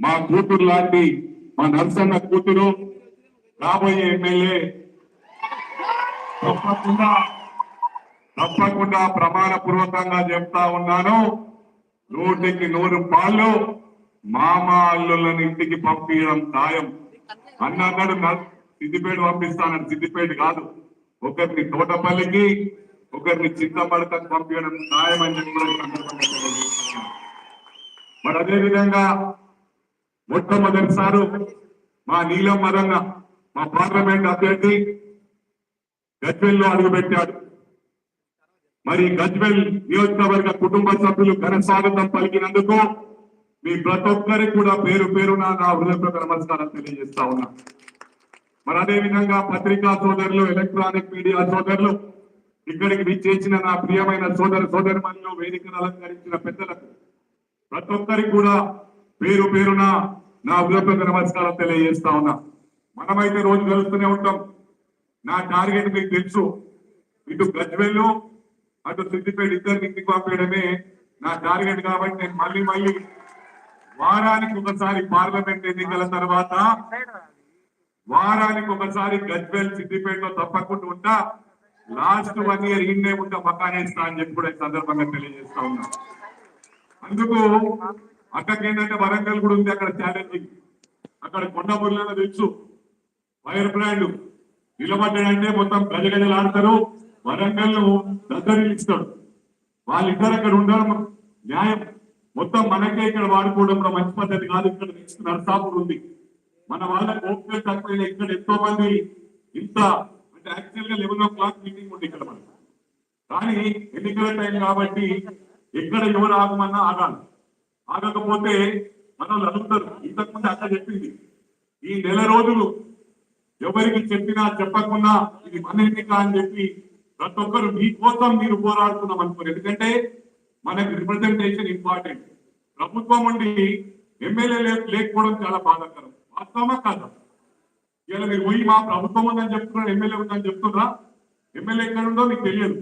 మా కూతురు లాంటి మా నర్సన్న కూతురు రాబోయే ఎమ్మెల్యే తప్పకుండా తప్పకుండా ప్రమాణ పూర్వకంగా చెప్తా ఉన్నాను. 100కి 100 పాళ్ళు మామ అల్లుళ్ళని ఇంటికి పంపించడం ఖాయం. అన్నాడు సిద్దిపేట పంపిస్తానని. సిద్దిపేట కాదు, ఒకరిని తోటపల్లికి ఒకరిని చింతపడకకు పంపించడం ఖాయం అని చెప్పి మరి అదేవిధంగా మొట్టమొదటిసారి మా నీలం మదన్న మా పార్లమెంట్ అభ్యర్థి గజ్వెల్లో అడుగుపెట్టాడు. మరి గజ్వెల్ నియోజకవర్గ కుటుంబ సభ్యులు ఘన స్వాగతం పలికినందుకు మీ ప్రతి ఒక్కరికి కూడా పేరు పేరున నా హృదయపూర్వక నమస్కారం తెలియజేస్తా ఉన్నా. మరి అదేవిధంగా పత్రికా సోదరులు, ఎలక్ట్రానిక్ మీడియా సోదరులు, ఇక్కడికి విచ్చేసిన నా ప్రియమైన సోదరుమణులు, వేదికను అలంకరించిన పెద్దలకు ప్రతి ఒక్కరికి కూడా పేరు పేరున నా హృదయపూర్వక నమస్కారం తెలియజేస్తా ఉన్నా. మనమైతే రోజు కలుస్తూనే ఉంటాం. నా టార్గెట్ మీకు తెలుసు. ఇటు గజ్వెల్ అటు సిద్దిపేట ఇద్దరికి ఇంటికి పంపేయడమే నా టార్గెట్. కాబట్టి నేను మళ్ళీ వారానికి ఒకసారి పార్లమెంట్ ఎన్నికల తర్వాత వారానికి ఒకసారి గజ్వెల్ సిద్దిపేటలో తప్పకుండా ఉంటా. లాస్ట్ 1 year ఈయనే ఉంటా, మకానేస్తా అని చెప్పి కూడా ఈ సందర్భంగా తెలియజేస్తా ఉన్నా. అందుకు అక్కడికి ఏంటంటే వరంగల్ కూడా ఉంది, అక్కడ ఛాలెంజింగ్. అక్కడ కొండపూర్లో తెలుసు ఫైర్ బ్రాండ్ నిలబడ్డాడంటే మొత్తం గజగజలాడతారు. వరంగల్ ను దద్దరిస్తాడు. వాళ్ళిద్దరు అక్కడ ఉండడం న్యాయం. మొత్తం మనకే ఇక్కడ వాడుకోవడంలో మంచి పద్ధతి కాదు. ఇక్కడ నెక్స్ట్ నర్సాపూర్ ఉంది. మన వాళ్ళకి ఓపిక తక్కువ. ఇక్కడ ఎంతో మంది ఇంత అంటే యాక్చువల్ గా 11 o'clock మీటింగ్ ఉంది ఇక్కడ మనకి. కానీ ఎన్నికల టైం కాబట్టి ఎక్కడ ఎవరు ఆగమన్నా ఆగాలి. ఆగకపోతే మన వాళ్ళు అడుగుతారు. ఇంతకుముందు అక్కడ చెప్పింది, ఈ నెల రోజులు ఎవరికి చెప్పినా చెప్పకుండా ఇది మన ఎన్నిక అని చెప్పి ప్రతి ఒక్కరు మీకోసం మీరు పోరాడుతున్నాం అనుకోరు. ఎందుకంటే మనకి రిప్రజెంటేషన్ ఇంపార్టెంట్. ప్రభుత్వం ఉండి ఎమ్మెల్యే లేకపోవడం చాలా బాధాకరం. వాస్తవమా కాదా? ఇలా మీరు పోయి మా ప్రభుత్వం ఉందని చెప్తున్నారు, ఎమ్మెల్యే ఉందని చెప్తున్నారా? ఎమ్మెల్యే ఎక్కడ ఉందో మీకు తెలియదు.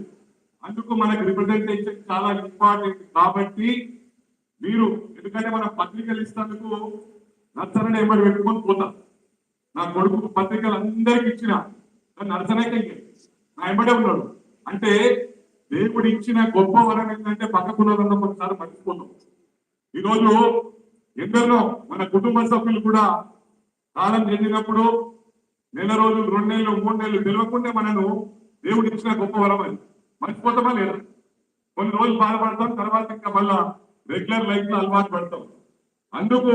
అందుకు మనకి రిప్రజెంటేషన్ చాలా ఇంపార్టెంట్. కాబట్టి మీరు ఎందుకంటే మన పత్రికలు ఇస్తేందుకు నర్సరని ఎవరు పెట్టుకొని పోతారు. నా కొడుకు పత్రికలు అందరికి ఇచ్చిన నర్సనకే నా ఎంబడే ఉన్నాడు. అంటే దేవుడు ఇచ్చిన గొప్ప వరం ఏంటంటే పక్కకున్న ఒకసారి మర్చిపోతాం. ఈరోజు ఎందరినో మన కుటుంబ సభ్యులు కూడా కాలం చెందినప్పుడు నెల రోజులు, 2 నెలలు, 3 నెలలు తెలియకుండా మనను దేవుడు ఇచ్చిన గొప్ప వరం అని మర్చిపోతామా లేదా? కొన్ని రోజులు బాధపడతాం, తర్వాత ఇంకా మళ్ళా రెగ్యులర్ లైఫ్ లో అలవాటు పడతాం. అందుకు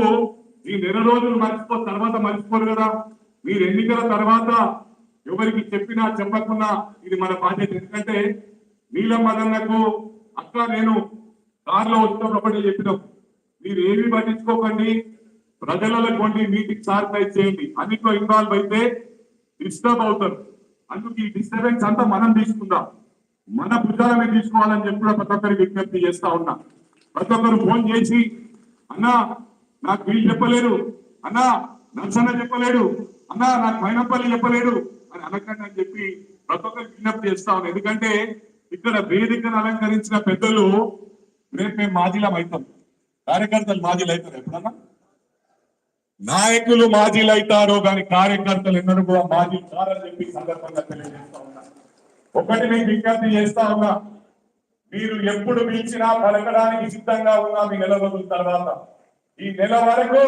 ఈ నెల రోజులు తర్వాత మర్చిపోరు కదా. మీరు ఎన్నికల తర్వాత ఎవరికి చెప్పినా చెప్పకున్నా ఇది మన బాధ్యత. ఎందుకంటే నీలం మదన్నకు అక్క నేను కారులో వచ్చినప్పుడు ఒకటి చెప్పినాం, మీరు ఏమీ పట్టించుకోకండి, ప్రజలలో కొన్ని మీటింగ్ ఆర్గనైజ్ చేయండి. అన్నిట్లో ఇన్వాల్వ్ అయితే డిస్టర్బ్ అవుతారు. అందుకు ఈ డిస్టర్బెన్స్ అంతా మనం తీసుకుందాం, మన భుజాల మీద తీసుకోవాలని చెప్పి కూడా ప్రతి ఒక్కరికి విజ్ఞప్తి చేస్తా ఉన్నా. ప్రతి ఒక్కరు ఫోన్ చేసి అన్నా నాకు వీళ్ళు చెప్పలేరు, అన్నా నర్సన్న చెప్పలేడు, అన్నా నాకు మైనపల్లి చెప్పలేడు అని అనకండి అని చెప్పి ప్రతి ఒక్కరికి విజ్ఞప్తి చేస్తా ఉన్నా. ఎందుకంటే ఇక్కడ వేదికను అలంకరించిన పెద్దలు రేపు మేము మాజీలం అవుతాం, కార్యకర్తలు మాజీలు అవుతారు. ఎప్పుడన్నా నాయకులు మాజీలు అవుతారు కానీ కార్యకర్తలు ఎన్నడూ కూడా మాజీ కారని చెప్పి సందర్భంగా తెలియజేస్తా ఉన్నా. ఒకటి మీకు విజ్ఞప్తి చేస్తా ఉన్నా, మీరు ఎప్పుడు పిలిచినా పలకడానికి సిద్ధంగా ఉన్నా. మీ నెల రోజుల తర్వాత ఈ నెల వరకు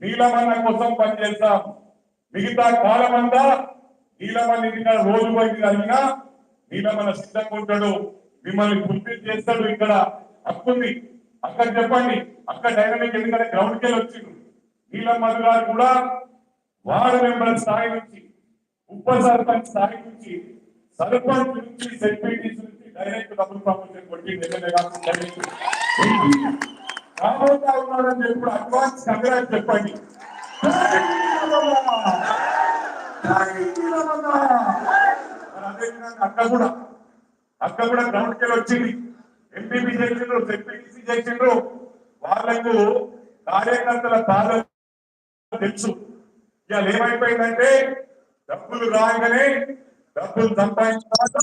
నీలమన్న కోసం పనిచేస్తాం. మిగతా కాలం అంతా నీలమన్న ఇంటికాడ రోజు పోయి కలిగినా నీలమన్న సిద్ధంగా ఉంటాడు, మిమ్మల్ని గుర్తింపు చేస్తాడు. ఇక్కడ హక్కుంది, అక్కడ చెప్పండి. అక్కడ డైనమిక్ ఎందుకంటే గ్రౌండ్కి వెళ్ళి వచ్చింది. నీలమన్న గారు కూడా వార్డు మెంబర్ స్థాయి నుంచి, ఉప సర్పంచ్ స్థాయి నుంచి, సర్పంచ్ నుంచి, సెక్రటరీస్ నుంచి డైరెక్ట్ డబ్బులు ప్రమోషన్ కొట్టి రాబోతా ఉన్నారని చెప్పి అడ్వాన్స్ కంగ్రాట్స్ చెప్పండి. అక్క కూడా గ్రౌండ్కి వెళ్ళి వచ్చింది. ఎంపీపీ చేసిండ్రు, సెక్రటరీ చేసిండ్రు. వాళ్లకు కార్యకర్తల బాధ తెలుసు. ఇవాళ ఏమైపోయిందంటే డబ్బులు రాగానే డబ్బులు సంపాదించాలి.